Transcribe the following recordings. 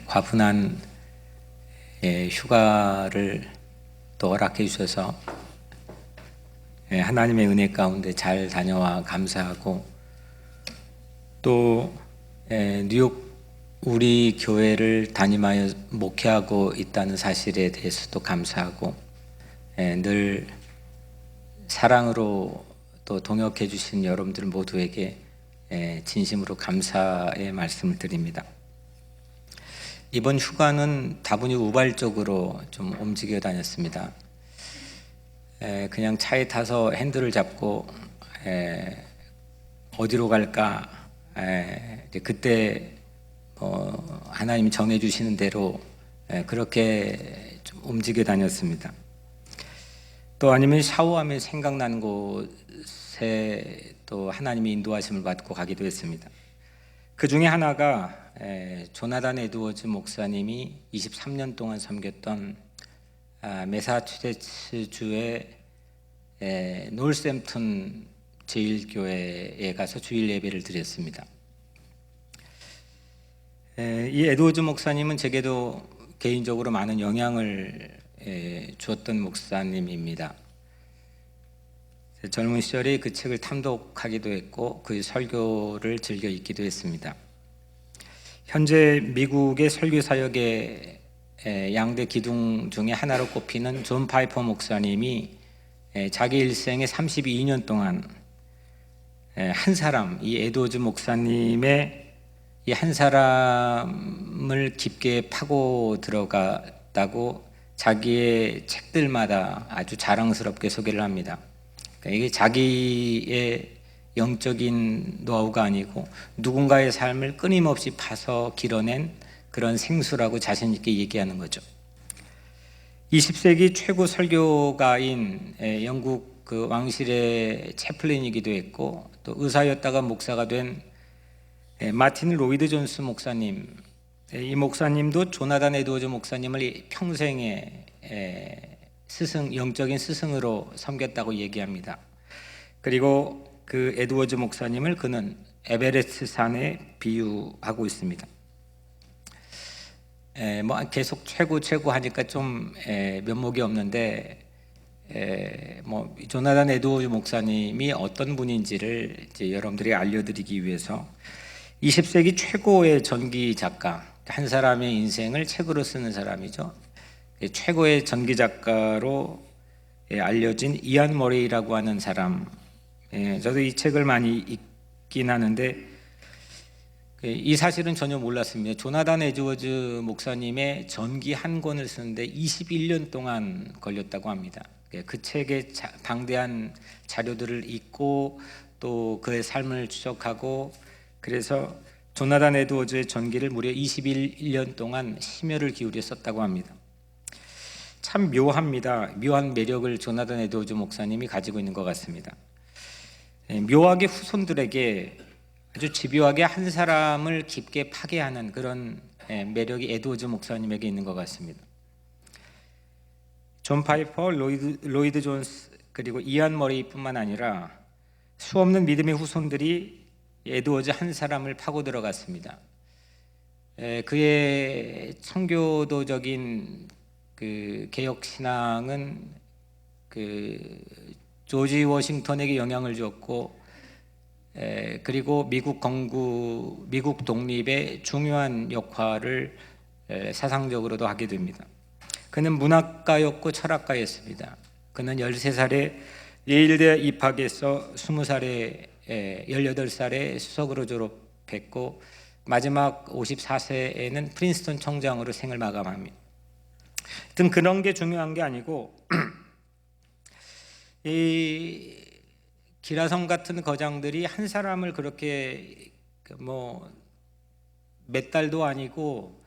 과분한 휴가를 또 허락해 주셔서 하나님의 은혜 가운데 잘 다녀와 감사하고, 또 뉴욕 우리 교회를 담임하여 목회하고 있다는 사실에 대해서도 감사하고, 늘 사랑으로 또 동역해 주신 여러분들 모두에게 진심으로 감사의 말씀을 드립니다. 이번 휴가는 다분히 우발적으로 좀 움직여 다녔습니다. 그냥 차에 타서 핸들을 잡고 어디로 갈까, 그때 하나님이 정해주시는 대로 그렇게 좀 움직여 다녔습니다. 또 아니면 샤워하면 생각나는 곳에 또 하나님의 인도하심을 받고 가기도 했습니다. 그 중에 하나가 조나단 에드워즈 목사님이 23년 동안 섬겼던 매사추세츠주의 놀샘튼 제1교회에 가서 주일 예배를 드렸습니다. 이 에드워즈 목사님은 제게도 개인적으로 많은 영향을 주었던 목사님입니다. 젊은 시절에 그 책을 탐독하기도 했고 그 설교를 즐겨 읽기도 했습니다. 현재 미국의 설교 사역의 양대 기둥 중에 하나로 꼽히는 존 파이퍼 목사님이 자기 일생의 32년 동안 한 사람, 이 에드워즈 목사님의 이 한 사람을 깊게 파고 들어갔다고 자기의 책들마다 아주 자랑스럽게 소개를 합니다. 이게 자기의 영적인 노하우가 아니고 누군가의 삶을 끊임없이 파서 길어낸 그런 생수라고 자신 있게 얘기하는 거죠. 20세기 최고 설교가인 영국 그 왕실의 채플린이기도 했고, 또 의사였다가 목사가 된 마틴 로이드 존스 목사님, 이 목사님도 조나단 에드워즈 목사님을 평생의 스승, 영적인 스승으로 섬겼다고 얘기합니다. 그리고 그 에드워즈 목사님을 그는 에베레스트 산에 비유하고 있습니다. 뭐 계속 최고 하니까 좀 면목이 없는데, 뭐 조나단 에드워즈 목사님이 어떤 분인지를 이제 여러분들이 알려드리기 위해서 20세기 최고의 전기 작가, 한 사람의 인생을 책으로 쓰는 사람이죠. 최고의 전기 작가로 알려진 이안 머레이라고 하는 사람, 저도 이 책을 많이 읽긴 하는데 이 사실은 전혀 몰랐습니다. 조나단 에드워즈 목사님의 전기 한 권을 쓰는데 21년 동안 걸렸다고 합니다. 그 책의 방대한 자료들을 읽고 또 그의 삶을 추적하고, 그래서 조나단 에드워즈의 전기를 무려 21년 동안 심혈을 기울여 썼다고 합니다. 참 묘합니다. 묘한 매력을 조나단 에드워즈 목사님이 가지고 있는 것 같습니다. 묘하게 후손들에게 아주 집요하게 한 사람을 깊게 파괴하는 그런 매력이 에드워즈 목사님에게 있는 것 같습니다. 존 파이퍼, 로이드 존스, 그리고 이안 머레이뿐만 아니라 수없는 믿음의 후손들이 에드워즈 한 사람을 파고 들어갔습니다. 그의 청교도적인 그 개혁 신앙은 그 조지 워싱턴에게 영향을 줬고, 그리고 미국 독립의 중요한 역할을 사상적으로도 하게 됩니다. 그는 문학가였고 철학가였습니다. 그는 13살에 예일대 입학해서 20살에 18살에 수석으로 졸업했고, 마지막 54세에는 프린스턴 총장으로 생을 마감합니다. 하여튼 그런 게 중요한 게 아니고 이 기라성 같은 거장들이 한 사람을 그렇게 뭐 몇 달도 아니고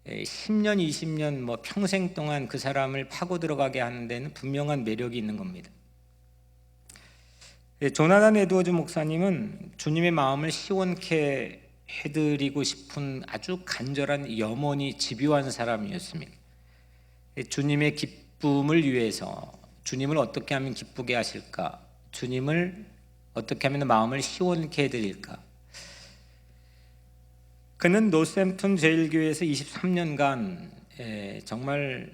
10년, 20년, 뭐 평생 동안 그 사람을 파고 들어가게 하는 데는 분명한 매력이 있는 겁니다. 조나단 에드워즈 목사님은 주님의 마음을 시원케 해드리고 싶은 아주 간절한 염원이 집요한 사람이었습니다. 주님의 기쁨을 위해서, 주님을 어떻게 하면 기쁘게 하실까, 주님을 어떻게 하면 마음을 시원케 해드릴까, 그는 노샘튼 제일교회에서 23년간 정말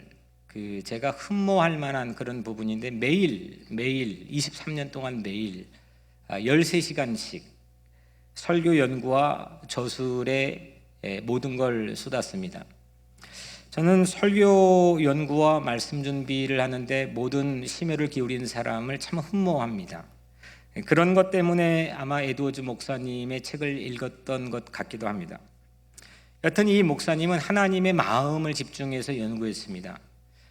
제가 흠모할 만한 그런 부분인데 매일 23년 동안 매일 13시간씩 설교 연구와 저술에 모든 걸 쏟았습니다. 저는 설교 연구와 말씀 준비를 하는데 모든 심혈을 기울이는 사람을 참 흠모합니다. 그런 것 때문에 아마 에드워즈 목사님의 책을 읽었던 것 같기도 합니다. 여튼 이 목사님은 하나님의 마음을 집중해서 연구했습니다.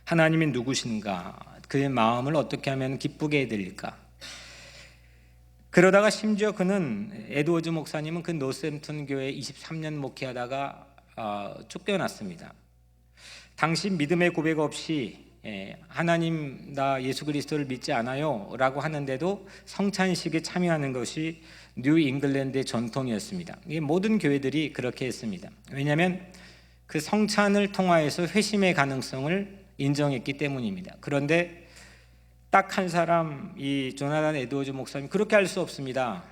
하나님이 누구신가? 그의 마음을 어떻게 하면 기쁘게 해드릴까? 그러다가 심지어 그는 에드워즈 목사님은 그 노샘튼 교회 23년 목회하다가 쫓겨났습니다. 당시 믿음의 고백 없이 하나님 나 예수 그리스도를 믿지 않아요 라고 하는데도 성찬식에 참여하는 것이 뉴 잉글랜드의 전통이었습니다. 모든 교회들이 그렇게 했습니다. 왜냐하면 그 성찬을 통하여서 회심의 가능성을 인정했기 때문입니다. 그런데 딱 한 사람, 이 조나단 에드워즈 목사님 그렇게 할 수 없습니다.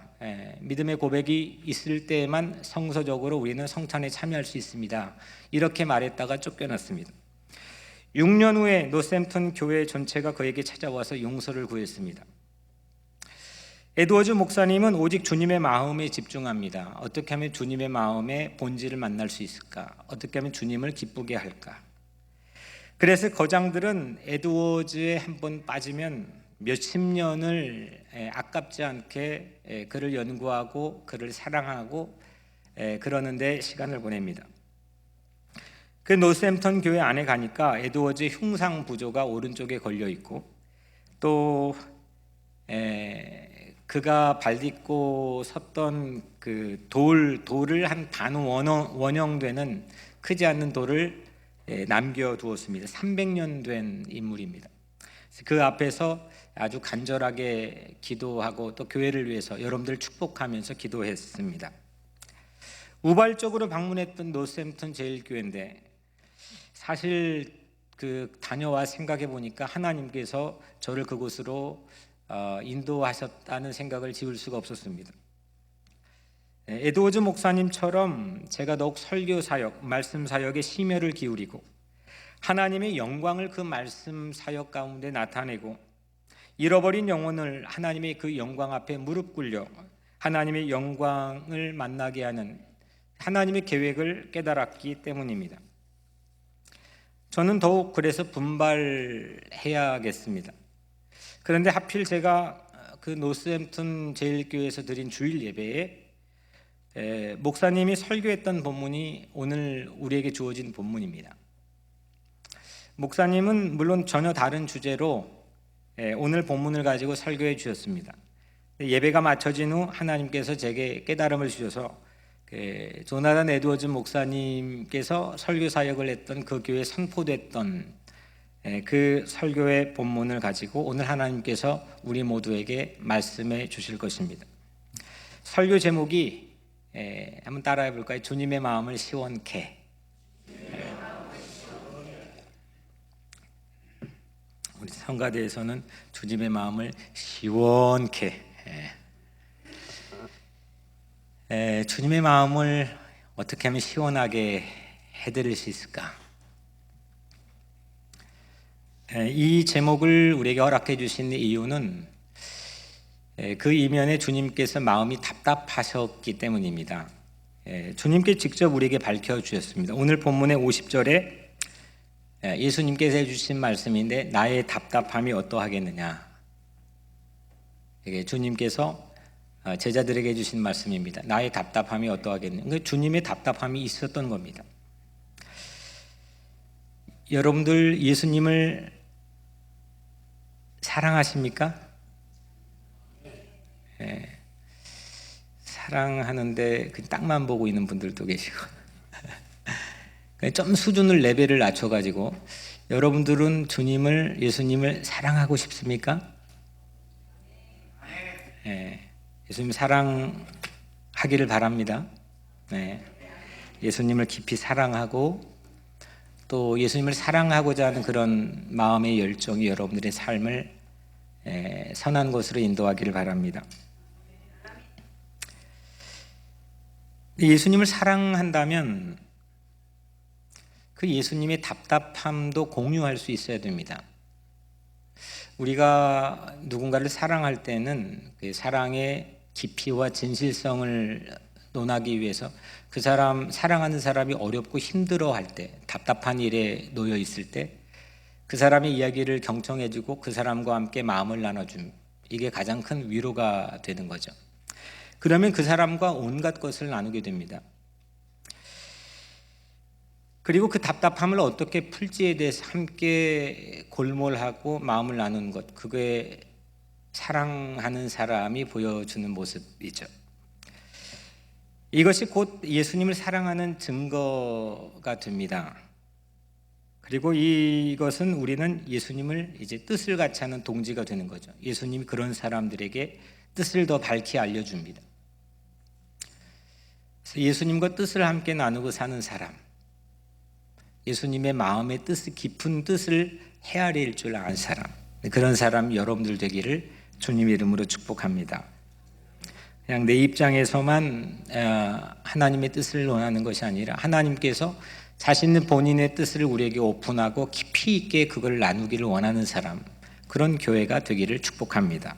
믿음의 고백이 있을 때만 성서적으로 우리는 성찬에 참여할 수 있습니다. 이렇게 말했다가 쫓겨났습니다. 6년 후에 노샘튼 교회 전체가 그에게 찾아와서 용서를 구했습니다. 에드워즈 목사님은 오직 주님의 마음에 집중합니다. 어떻게 하면 주님의 마음의 본질을 만날 수 있을까? 어떻게 하면 주님을 기쁘게 할까? 그래서 거장들은 에드워즈에 한번 빠지면 몇십 년을 아깝지 않게 그를 연구하고 그를 사랑하고 그러는데 시간을 보냅니다. 그 노샘턴 교회 안에 가니까 에드워즈의 흉상 부조가 오른쪽에 걸려 있고 또 그가 발딛고 섰던 그 돌을 한 반 원형 되는 크지 않는 돌을 남겨두었습니다. 300년 된 인물입니다. 그 앞에서 아주 간절하게 기도하고 또 교회를 위해서 여러분들 축복하면서 기도했습니다. 우발적으로 방문했던 노샘튼 제일교회인데 사실 다녀와 생각해 보니까 하나님께서 저를 그곳으로 인도하셨다는 생각을 지울 수가 없었습니다. 에드워즈 목사님처럼 제가 더욱 설교 사역, 말씀 사역에 심혈을 기울이고 하나님의 영광을 그 말씀 사역 가운데 나타내고 잃어버린 영혼을 하나님의 그 영광 앞에 무릎 꿇려 하나님의 영광을 만나게 하는 하나님의 계획을 깨달았기 때문입니다. 저는 더욱 그래서 분발해야겠습니다. 그런데 하필 제가 그 노스햄튼 제일교회에서 드린 주일 예배에 목사님이 설교했던 본문이 오늘 우리에게 주어진 본문입니다. 목사님은 물론 전혀 다른 주제로 오늘 본문을 가지고 설교해 주셨습니다. 예배가 마쳐진 후 하나님께서 제게 깨달음을 주셔서 조나단 에드워즈 목사님께서 설교 사역을 했던 그 교회에 선포됐던 그 설교의 본문을 가지고 오늘 하나님께서 우리 모두에게 말씀해 주실 것입니다. 설교 제목이 한번 따라해 볼까요? 주님의 마음을 시원케. 우리 성가대에서는 주님의 마음을 시원케. 주님의 마음을 어떻게 하면 시원하게 해드릴 수 있을까? 이 제목을 우리에게 허락해 주신 이유는 그 이면에 주님께서 마음이 답답하셨기 때문입니다. 주님께 직접 우리에게 밝혀주셨습니다. 오늘 본문의 50절에 예수님께서 해주신 말씀인데 나의 답답함이 어떠하겠느냐. 이게 주님께서 제자들에게 해주신 말씀입니다. 나의 답답함이 어떠하겠느냐. 그러니까 주님의 답답함이 있었던 겁니다. 여러분들 예수님을 사랑하십니까? 사랑하는데 그 땅만 보고 있는 분들도 계시고 좀 수준을 레벨을 낮춰가지고 여러분들은 예수님을 사랑하고 싶습니까? 예수님 사랑하기를 바랍니다. 예수님을 깊이 사랑하고 또 예수님을 사랑하고자 하는 그런 마음의 열정이 여러분들의 삶을 선한 곳으로 인도하기를 바랍니다. 예수님을 사랑한다면 그 예수님의 답답함도 공유할 수 있어야 됩니다. 우리가 누군가를 사랑할 때는 그 사랑의 깊이와 진실성을 논하기 위해서 그 사람, 사랑하는 사람이 어렵고 힘들어할 때, 답답한 일에 놓여 있을 때 그 사람의 이야기를 경청해주고 그 사람과 함께 마음을 나눠줌, 이게 가장 큰 위로가 되는 거죠. 그러면 그 사람과 온갖 것을 나누게 됩니다. 그리고 그 답답함을 어떻게 풀지에 대해서 함께 골몰하고 마음을 나누는 것, 그게 사랑하는 사람이 보여주는 모습이죠. 이것이 곧 예수님을 사랑하는 증거가 됩니다. 그리고 이것은 우리는 예수님을 이제 뜻을 같이 하는 동지가 되는 거죠. 예수님이 그런 사람들에게 뜻을 더 밝히 알려줍니다. 그래서 예수님과 뜻을 함께 나누고 사는 사람, 예수님의 마음의 뜻, 깊은 뜻을 헤아릴 줄 아는 사람, 그런 사람 여러분들 되기를 주님 이름으로 축복합니다. 그냥 내 입장에서만 하나님의 뜻을 논하는 것이 아니라 하나님께서 자신의 본인의 뜻을 우리에게 오픈하고 깊이 있게 그걸 나누기를 원하는 사람, 그런 교회가 되기를 축복합니다.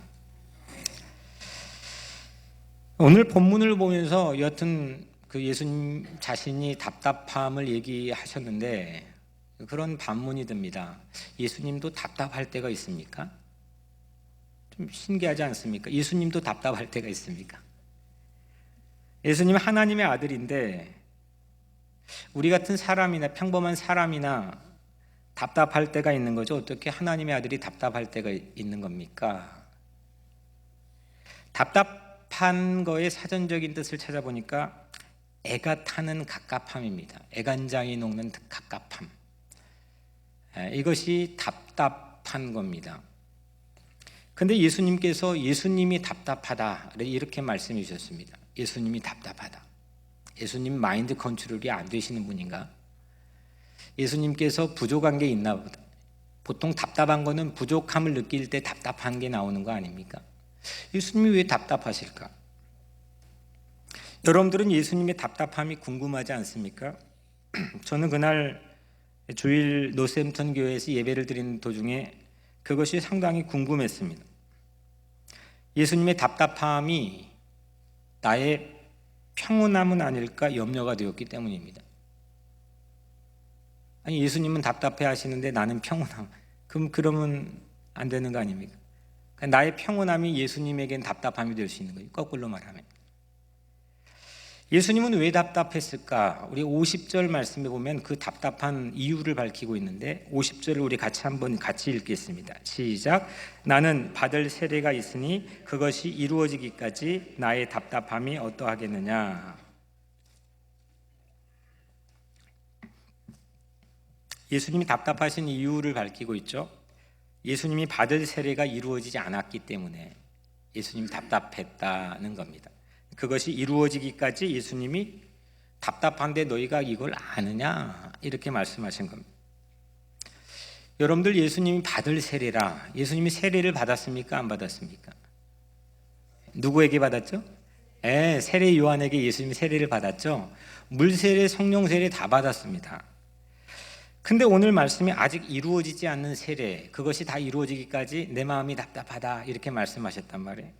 오늘 본문을 보면서 여튼 그 예수님 자신이 답답함을 얘기하셨는데 그런 반문이 듭니다. 예수님도 답답할 때가 있습니까? 좀 신기하지 않습니까? 예수님도 답답할 때가 있습니까? 예수님은 하나님의 아들인데 우리 같은 사람이나 평범한 사람이나 답답할 때가 있는 거죠. 어떻게 하나님의 아들이 답답할 때가 있는 겁니까? 답답한 거의 사전적인 뜻을 찾아보니까 애가 타는 갑갑함입니다. 애간장이 녹는 갑갑함. 이것이 답답한 겁니다. 근데 예수님께서 예수님이 답답하다 이렇게 말씀해 주셨습니다. 예수님이 답답하다. 예수님 마인드 컨트롤이 안 되시는 분인가? 예수님께서 부족한 게 있나 보다. 보통 답답한 거는 부족함을 느낄 때 답답한 게 나오는 거 아닙니까? 예수님이 왜 답답하실까? 여러분들은 예수님의 답답함이 궁금하지 않습니까? 저는 그날 주일 노샘턴 교회에서 예배를 드리는 도중에 그것이 상당히 궁금했습니다. 예수님의 답답함이 나의 평온함은 아닐까 염려가 되었기 때문입니다. 아니 예수님은 답답해 하시는데 나는 평온함, 그러면 안 되는 거 아닙니까? 나의 평온함이 예수님에겐 답답함이 될 수 있는 거예요. 거꾸로 말하면. 예수님은 왜 답답했을까? 우리 50절 말씀에 보면 그 답답한 이유를 밝히고 있는데 50절을 우리 한번 같이 읽겠습니다. 시작. 나는 받을 세례가 있으니 그것이 이루어지기까지 나의 답답함이 어떠하겠느냐. 예수님이 답답하신 이유를 밝히고 있죠. 예수님이 받을 세례가 이루어지지 않았기 때문에 예수님이 답답했다는 겁니다. 그것이 이루어지기까지 예수님이 답답한데 너희가 이걸 아느냐 이렇게 말씀하신 겁니다. 여러분들 예수님이 받을 세례라, 예수님이 세례를 받았습니까? 안 받았습니까? 누구에게 받았죠? 세례 요한에게 예수님이 세례를 받았죠. 물세례, 성령세례 다 받았습니다. 근데 오늘 말씀이 아직 이루어지지 않는 세례, 그것이 다 이루어지기까지 내 마음이 답답하다 이렇게 말씀하셨단 말이에요.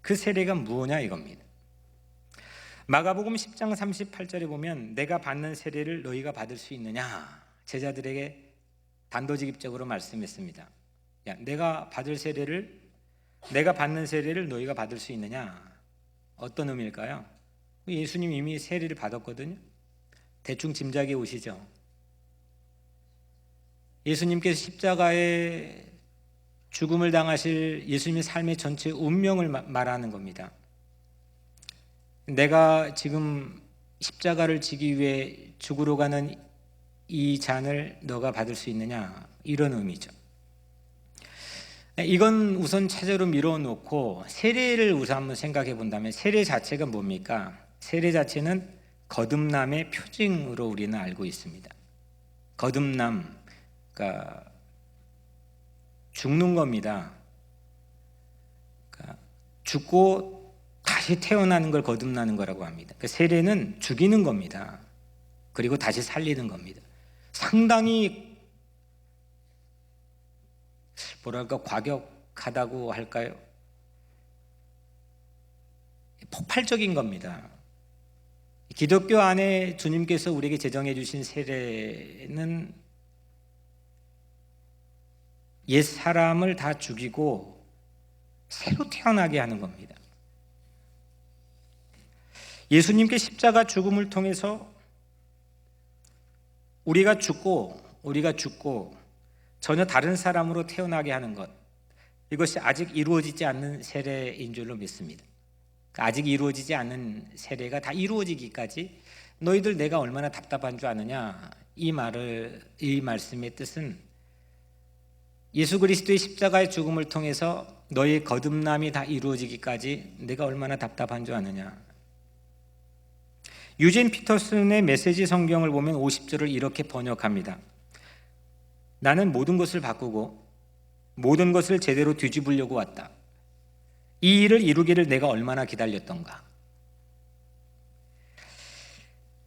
그 세례가 무엇냐 이겁니다. 마가복음 10장 38절에 보면 내가 받는 세례를 너희가 받을 수 있느냐, 제자들에게 단도직입적으로 말씀했습니다. 야, 내가 받는 세례를 너희가 받을 수 있느냐. 어떤 의미일까요? 예수님 이미 세례를 받았거든요. 대충 짐작해 오시죠. 예수님께서 십자가에 죽음을 당하실 예수님의 삶의 전체 운명을 말하는 겁니다. 내가 지금 십자가를 지기 위해 죽으러 가는 이 잔을 너가 받을 수 있느냐, 이런 의미죠. 이건 우선 차제로 밀어놓고 세례를 우선 한번 생각해 본다면 세례 자체가 뭡니까? 세례 자체는 거듭남의 표징으로 우리는 알고 있습니다. 거듭남, 그러니까 죽는 겁니다. 그러니까 죽고 다시 태어나는 걸 거듭나는 거라고 합니다. 그 세례는 죽이는 겁니다. 그리고 다시 살리는 겁니다. 상당히 뭐랄까 과격하다고 할까요? 폭발적인 겁니다. 기독교 안에 주님께서 우리에게 제정해 주신 세례는 옛 사람을 다 죽이고 새로 태어나게 하는 겁니다. 예수님께 십자가 죽음을 통해서 우리가 죽고 전혀 다른 사람으로 태어나게 하는 것, 이것이 아직 이루어지지 않는 세례인 줄로 믿습니다. 아직 이루어지지 않은 세례가 다 이루어지기까지 너희들 내가 얼마나 답답한 줄 아느냐, 이 말씀의 뜻은 예수 그리스도의 십자가의 죽음을 통해서 너의 거듭남이 다 이루어지기까지 내가 얼마나 답답한 줄 아느냐. 유진 피터슨의 메시지 성경을 보면 50절을 이렇게 번역합니다. 나는 모든 것을 바꾸고 모든 것을 제대로 뒤집으려고 왔다. 이 일을 이루기를 내가 얼마나 기다렸던가.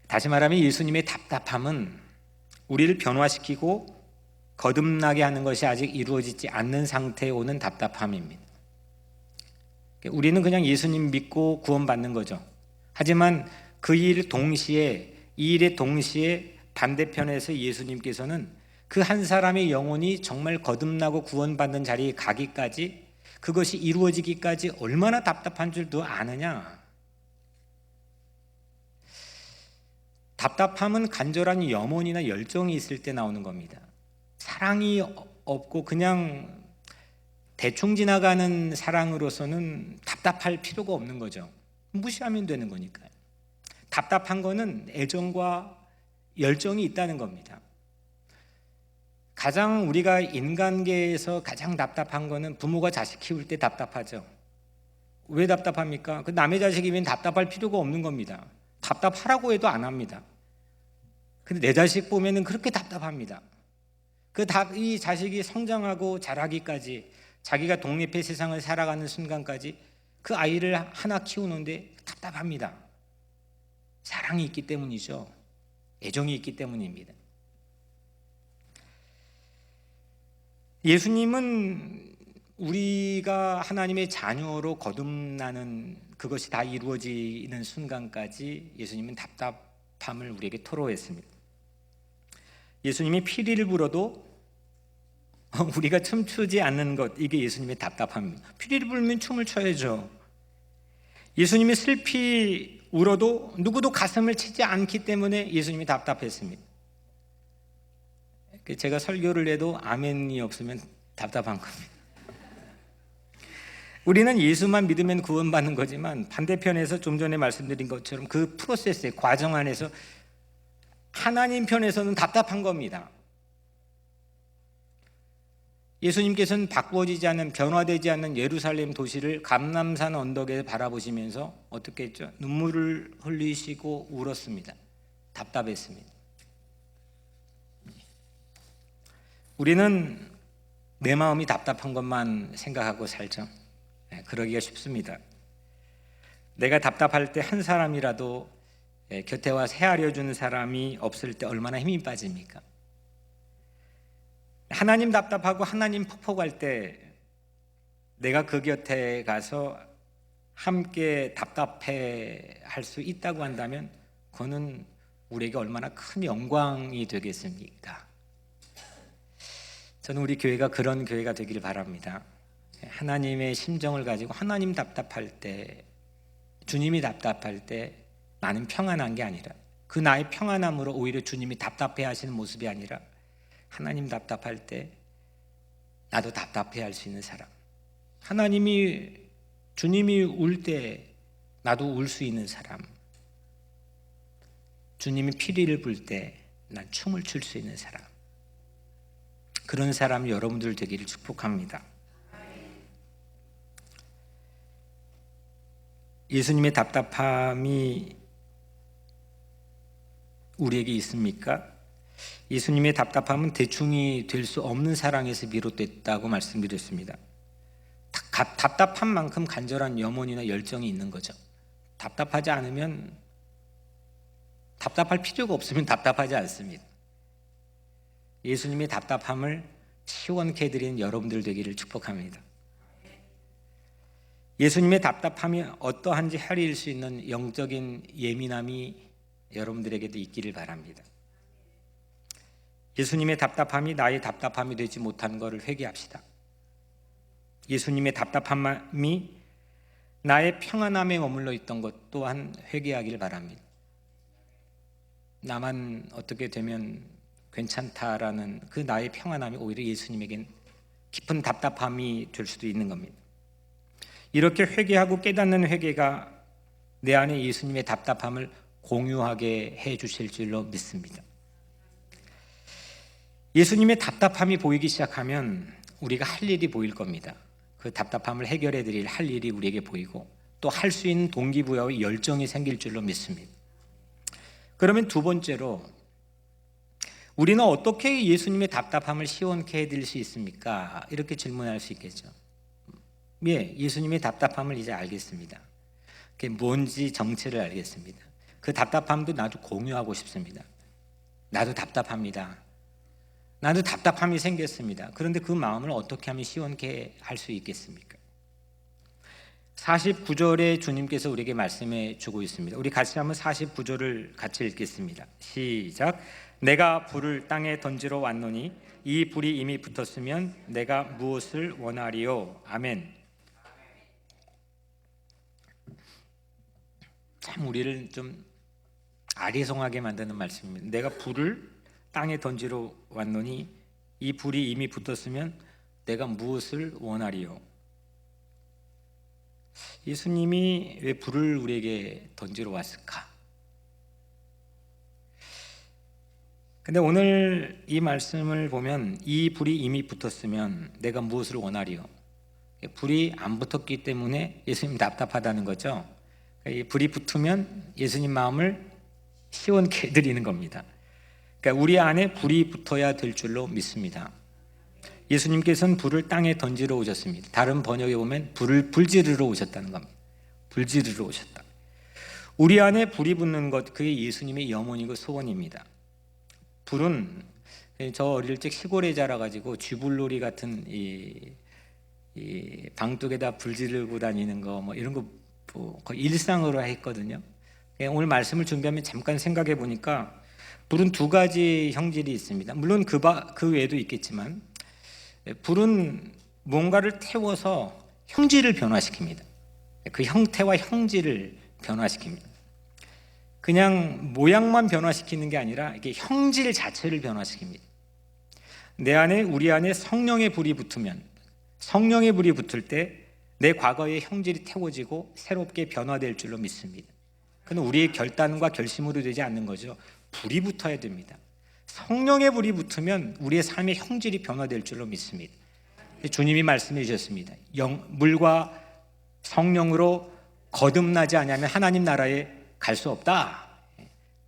다시 말하면 예수님의 답답함은 우리를 변화시키고 거듭나게 하는 것이 아직 이루어지지 않는 상태에 오는 답답함입니다. 우리는 그냥 예수님 믿고 구원받는 거죠. 하지만 이 일의 동시에 반대편에서 예수님께서는 그 한 사람의 영혼이 정말 거듭나고 구원받는 자리에 가기까지, 그것이 이루어지기까지 얼마나 답답한 줄도 아느냐. 답답함은 간절한 염원이나 열정이 있을 때 나오는 겁니다. 사랑이 없고 그냥 대충 지나가는 사랑으로서는 답답할 필요가 없는 거죠. 무시하면 되는 거니까요. 답답한 거는 애정과 열정이 있다는 겁니다. 가장 우리가 인간계에서 가장 답답한 거는 부모가 자식 키울 때 답답하죠. 왜 답답합니까? 그 남의 자식이면 답답할 필요가 없는 겁니다. 답답하라고 해도 안 합니다. 근데 내 자식 보면은 그렇게 답답합니다. 이 자식이 성장하고 자라기까지, 자기가 독립해 세상을 살아가는 순간까지 그 아이를 하나 키우는데 답답합니다. 사랑이 있기 때문이죠. 애정이 있기 때문입니다. 예수님은 우리가 하나님의 자녀로 거듭나는 그것이 다 이루어지는 순간까지 예수님은 답답함을 우리에게 토로했습니다. 예수님이 피리를 불어도 우리가 춤추지 않는 것, 이게 예수님의 답답함입니다. 피리를 불면 춤을 춰야죠. 예수님이 슬피 울어도 누구도 가슴을 치지 않기 때문에 예수님이 답답했습니다. 제가 설교를 해도 아멘이 없으면 답답한 겁니다. 우리는 예수만 믿으면 구원받는 거지만 반대편에서 좀 전에 말씀드린 것처럼 그 프로세스의 과정 안에서 하나님 편에서는 답답한 겁니다. 예수님께서는 바꾸어지지 않는, 변화되지 않는 예루살렘 도시를 감람산 언덕에 바라보시면서 어떻게 했죠? 눈물을 흘리시고 울었습니다. 답답했습니다. 우리는 내 마음이 답답한 것만 생각하고 살죠. 그러기가 쉽습니다. 내가 답답할 때 한 사람이라도 곁에 와서 헤아려 주는 사람이 없을 때 얼마나 힘이 빠집니까? 하나님 답답하고 하나님 퍽퍽할 때 내가 그 곁에 가서 함께 답답해 할 수 있다고 한다면 그거는 우리에게 얼마나 큰 영광이 되겠습니까? 저는 우리 교회가 그런 교회가 되기를 바랍니다. 하나님의 심정을 가지고 하나님 답답할 때, 주님이 답답할 때 나는 평안한 게 아니라, 그 나의 평안함으로 오히려 주님이 답답해 하시는 모습이 아니라 하나님 답답할 때 나도 답답해 할 수 있는 사람, 주님이 울 때 나도 울 수 있는 사람, 주님이 피리를 불 때 난 춤을 출 수 있는 사람, 그런 사람 여러분들 되기를 축복합니다. 예수님의 답답함이 우리에게 있습니까? 예수님의 답답함은 대충이 될 수 없는 사랑에서 비롯됐다고 말씀드렸습니다. 답답한 만큼 간절한 염원이나 열정이 있는 거죠. 답답하지 않으면, 답답할 필요가 없으면 답답하지 않습니다. 예수님의 답답함을 시원케 해드리는 여러분들 되기를 축복합니다. 예수님의 답답함이 어떠한지 헤아릴 수 있는 영적인 예민함이 여러분들에게도 있기를 바랍니다. 예수님의 답답함이 나의 답답함이 되지 못한 것을 회개합시다. 예수님의 답답함이 나의 평안함에 머물러 있던 것 또한 회개하기를 바랍니다. 나만 어떻게 되면 괜찮다라는 그 나의 평안함이 오히려 예수님에겐 깊은 답답함이 될 수도 있는 겁니다. 이렇게 회개하고 깨닫는 회개가 내 안에 예수님의 답답함을 공유하게 해 주실 줄로 믿습니다. 예수님의 답답함이 보이기 시작하면 우리가 할 일이 보일 겁니다. 그 답답함을 해결해 드릴 할 일이 우리에게 보이고 또 할 수 있는 동기부여와 열정이 생길 줄로 믿습니다. 그러면 두 번째로, 우리는 어떻게 예수님의 답답함을 시원케 해드릴 수 있습니까? 이렇게 질문할 수 있겠죠. 예수님의 답답함을 이제 알겠습니다. 그게 뭔지 정체를 알겠습니다. 그 답답함도 나도 공유하고 싶습니다. 나도 답답합니다. 나도 답답함이 생겼습니다. 그런데 그 마음을 어떻게 하면 시원케 할 수 있겠습니까? 49절에 주님께서 우리에게 말씀해 주고 있습니다. 우리 같이 한번 49절을 같이 읽겠습니다. 시작. 내가 불을 땅에 던지러 왔노니 이 불이 이미 붙었으면 내가 무엇을 원하리요? 아멘. 참 우리를 좀 아리송하게 만드는 말씀입니다. 내가 불을 땅에 던지러 왔노니 이 불이 이미 붙었으면 내가 무엇을 원하리요? 예수님이 왜 불을 우리에게 던지러 왔을까? 근데 오늘 이 말씀을 보면 이 불이 이미 붙었으면 내가 무엇을 원하리요? 불이 안 붙었기 때문에 예수님 답답하다는 거죠. 이 불이 붙으면 예수님 마음을 시원케 해드리는 겁니다. 그러니까 우리 안에 불이 붙어야 될 줄로 믿습니다. 예수님께서는 불을 땅에 던지러 오셨습니다. 다른 번역에 보면 불을 지르러 오셨다는 겁니다. 불 지르러 오셨다. 우리 안에 불이 붙는 것, 그게 예수님의 염원이고 소원입니다. 불은, 저 어릴 적 시골에 자라가지고 쥐불놀이 같은 이 방둑에다 불 지르고 다니는 거 뭐 이런 거 거의 일상으로 했거든요. 오늘 말씀을 준비하면 잠깐 생각해 보니까 불은 두 가지 형질이 있습니다. 물론 그 외에도 있겠지만 불은 뭔가를 태워서 형질을 변화시킵니다. 그 형태와 형질을 변화시킵니다. 그냥 모양만 변화시키는 게 아니라 이게 형질 자체를 변화시킵니다. 우리 안에 성령의 불이 붙으면, 성령의 불이 붙을 때 내 과거의 형질이 태워지고 새롭게 변화될 줄로 믿습니다. 그건 우리의 결단과 결심으로 되지 않는 거죠. 불이 붙어야 됩니다. 성령의 불이 붙으면 우리의 삶의 형질이 변화될 줄로 믿습니다. 주님이 말씀해 주셨습니다. 물과 성령으로 거듭나지 않으면 하나님 나라에 갈 수 없다.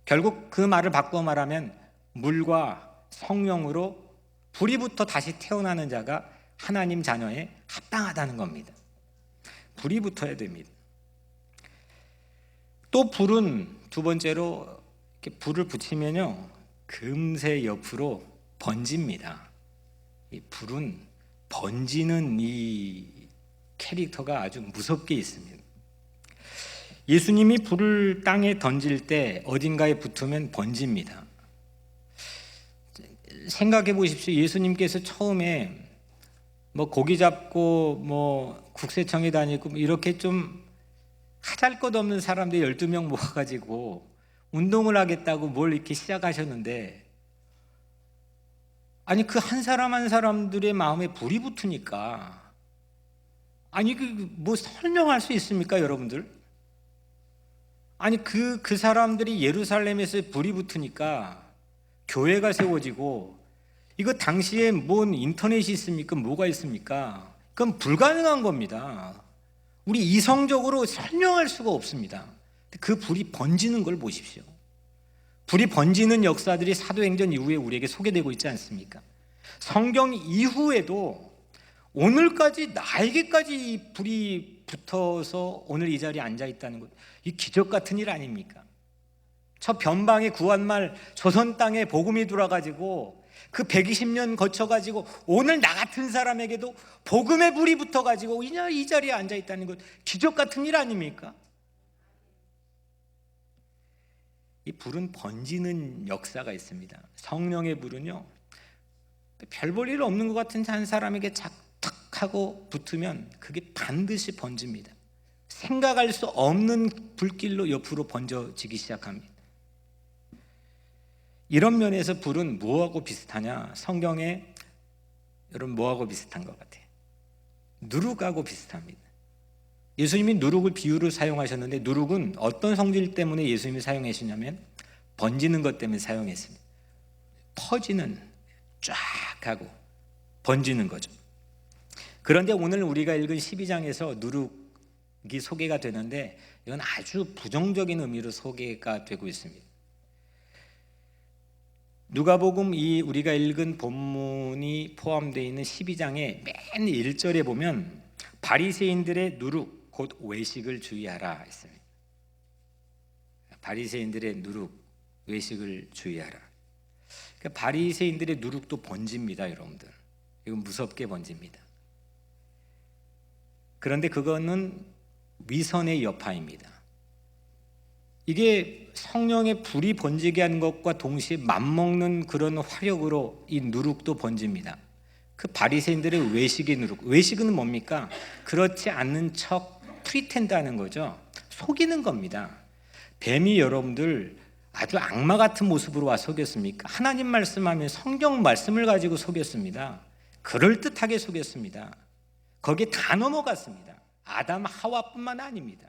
결국 그 말을 바꾸어 말하면 물과 성령으로 불이 붙어 다시 태어나는 자가 하나님 자녀에 합당하다는 겁니다. 불이 붙어야 됩니다. 또 불은 두 번째로 이렇게 불을 붙이면요 금세 옆으로 번집니다. 이 불은 번지는 이 캐릭터가 아주 무섭게 있습니다. 예수님이 불을 땅에 던질 때 어딘가에 붙으면 번집니다. 생각해 보십시오. 예수님께서 처음에 고기 잡고 국세청에 다니고 이렇게 좀 하잘것없는 사람들 12명 모아가지고 운동을 하겠다고 뭘 이렇게 시작하셨는데, 아니 그 한 사람 한 사람들의 마음에 불이 붙으니까, 아니 뭐 설명할 수 있습니까 여러분들? 아니 그 사람들이 예루살렘에서 불이 붙으니까 교회가 세워지고, 이거 당시에 뭔 인터넷이 있습니까? 뭐가 있습니까? 그건 불가능한 겁니다. 우리 이성적으로 설명할 수가 없습니다. 그 불이 번지는 걸 보십시오. 불이 번지는 역사들이 사도행전 이후에 우리에게 소개되고 있지 않습니까? 성경 이후에도 오늘까지 나에게까지 이 불이 붙어서 오늘 이 자리에 앉아 있다는 것, 이 기적 같은 일 아닙니까? 저 변방의 구한말 조선 땅에 복음이 들어가지고 그 120년 거쳐가지고 오늘 나 같은 사람에게도 복음의 불이 붙어가지고 이 자리에 앉아 있다는 것, 기적 같은 일 아닙니까? 이 불은 번지는 역사가 있습니다. 성령의 불은요, 별 볼 일 없는 것 같은 한 사람에게 탁 하고 붙으면 그게 반드시 번집니다. 생각할 수 없는 불길로 옆으로 번져지기 시작합니다. 이런 면에서 불은 뭐하고 비슷하냐? 성경에 여러분 뭐하고 비슷한 것 같아요? 누룩하고 비슷합니다. 예수님이 누룩을 비유로 사용하셨는데, 누룩은 어떤 성질 때문에 예수님이 사용하시냐면 번지는 것 때문에 사용했습니다. 퍼지는, 쫙 하고 번지는 거죠. 그런데 오늘 우리가 읽은 12장에서 누룩이 소개가 되는데, 이건 아주 부정적인 의미로 소개가 되고 있습니다. 누가복음 이 우리가 읽은 본문이 포함되어 있는 12장의 맨 1절에 보면 바리새인들의 누룩 곧 외식을 주의하라 했습니다. 바리새인들의 누룩, 외식을 주의하라. 그러니까 바리새인들의 누룩도 번집니다, 여러분들. 이건 무섭게 번집니다. 그런데 그거는 위선의 여파입니다. 이게 성령의 불이 번지게 하는 것과 동시에 맞먹는 그런 화력으로 이 누룩도 번집니다. 그 바리새인들의 외식의 누룩, 외식은 뭡니까? 그렇지 않는 척 프리텐드하는 거죠. 속이는 겁니다. 뱀이 여러분들 아주 악마 같은 모습으로 와 속였습니까? 하나님 말씀하면 성경 말씀을 가지고 속였습니다. 그럴듯하게 속였습니다. 거기에 다 넘어갔습니다. 아담 하와뿐만 아닙니다.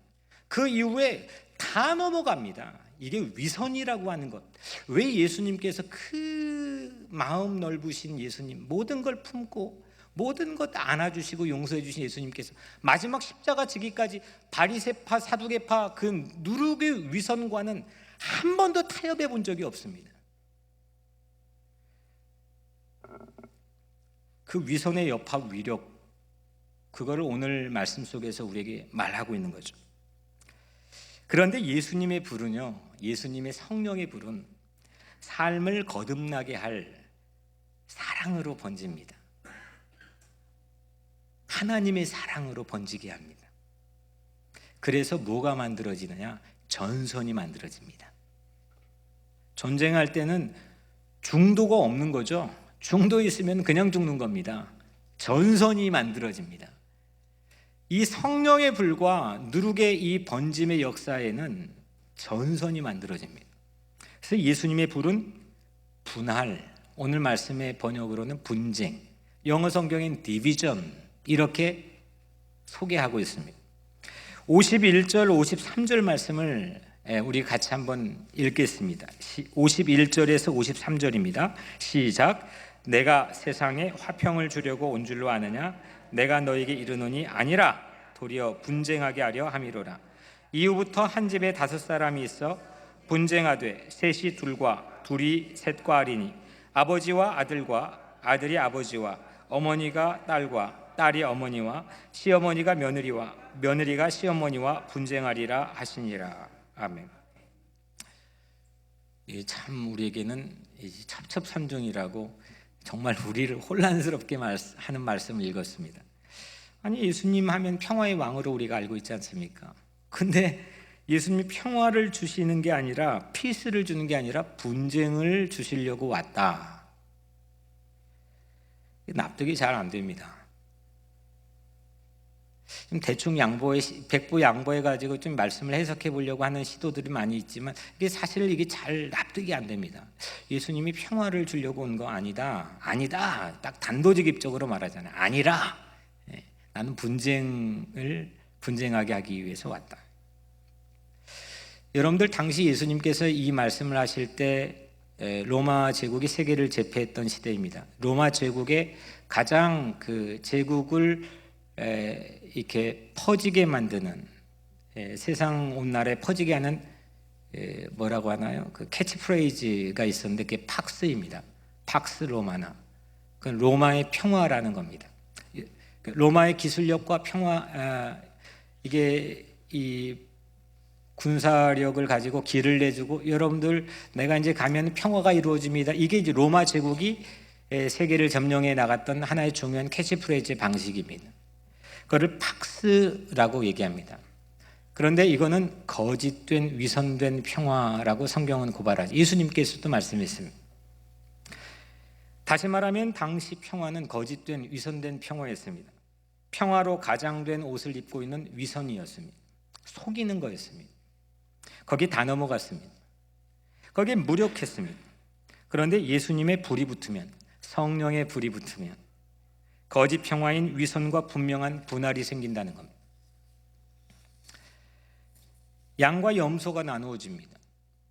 그 이후에 다 넘어갑니다. 이게 위선이라고 하는 것. 왜 예수님께서 그 마음 넓으신 예수님, 모든 걸 품고 모든 것 안아주시고 용서해 주신 예수님께서 마지막 십자가 지기까지 바리새파 사두개파 그 누룩의 위선과는 한 번도 타협해 본 적이 없습니다. 그 위선의 여파 위력, 그거를 오늘 말씀 속에서 우리에게 말하고 있는 거죠. 그런데 예수님의 불은요, 예수님의 성령의 불은 삶을 거듭나게 할 사랑으로 번집니다. 하나님의 사랑으로 번지게 합니다. 그래서 뭐가 만들어지느냐? 전선이 만들어집니다. 전쟁할 때는 중도가 없는 거죠. 중도 있으면 그냥 죽는 겁니다. 전선이 만들어집니다. 이 성령의 불과 누룩의 이 번짐의 역사에는 전선이 만들어집니다. 그래서 예수님의 불은 분할, 오늘 말씀의 번역으로는 분쟁, 영어 성경엔 디비전, 이렇게 소개하고 있습니다. 51절, 53절 말씀을 우리 같이 한번 읽겠습니다. 51절에서 53절입니다. 시작. 내가 세상에 화평을 주려고 온 줄로 아느냐? 내가 너에게 이르노니 아니라 도리어 분쟁하게 하려 함이로라. 이후부터 한 집에 5사람이 있어 분쟁하되 셋이 둘과 둘이 셋과 하리니 아버지와 아들과 아들이 아버지와 어머니가 딸과 딸이 어머니와 시어머니가 며느리와 며느리가 시어머니와 분쟁하리라 하시니라. 아멘. 참 우리에게는 첩첩산중이라고 정말 우리를 혼란스럽게 하는 말씀을 읽었습니다. 아니, 예수님 하면 평화의 왕으로 우리가 알고 있지 않습니까? 근데 예수님이 평화를 주시는 게 아니라, 피스를 주는 게 아니라 분쟁을 주시려고 왔다. 납득이 잘 안 됩니다. 좀 대충 백보 양보해가지고 좀 말씀을 해석해 보려고 하는 시도들이 많이 있지만, 이게 사실 이게 잘 납득이 안 됩니다. 예수님이 평화를 주려고 온 거 아니다. 아니다. 딱 단도직입적으로 말하잖아요. 아니라. 나는 분쟁하게 하기 위해서 왔다. 여러분들 당시 예수님께서 이 말씀을 하실 때 로마 제국이 세계를 제패했던 시대입니다. 로마 제국의 가장 그 제국을 이렇게 퍼지게 만드는, 세상 온 나라에 퍼지게 하는 뭐라고 하나요? 그 캐치프레이즈가 있었는데 그게 팍스입니다. 팍스 로마나. 그 로마의 평화라는 겁니다. 로마의 기술력과 이게 이 군사력을 가지고 길을 내주고 여러분들 내가 이제 가면 평화가 이루어집니다. 이게 이제 로마 제국이 세계를 점령해 나갔던 하나의 중요한 캐치프레이즈 방식입니다. 그거를 팍스라고 얘기합니다. 그런데 이거는 거짓된 위선된 평화라고 성경은 고발하죠. 예수님께서도 말씀했습니다. 다시 말하면 당시 평화는 거짓된 위선된 평화였습니다. 평화로 가장된 옷을 입고 있는 위선이었습니다. 속이는 거였습니다. 거기에 다 넘어갔습니다. 거기에 무력했습니다. 그런데 예수님의 불이 붙으면, 성령의 불이 붙으면 거짓 평화인 위선과 분명한 분할이 생긴다는 겁니다. 양과 염소가 나누어집니다.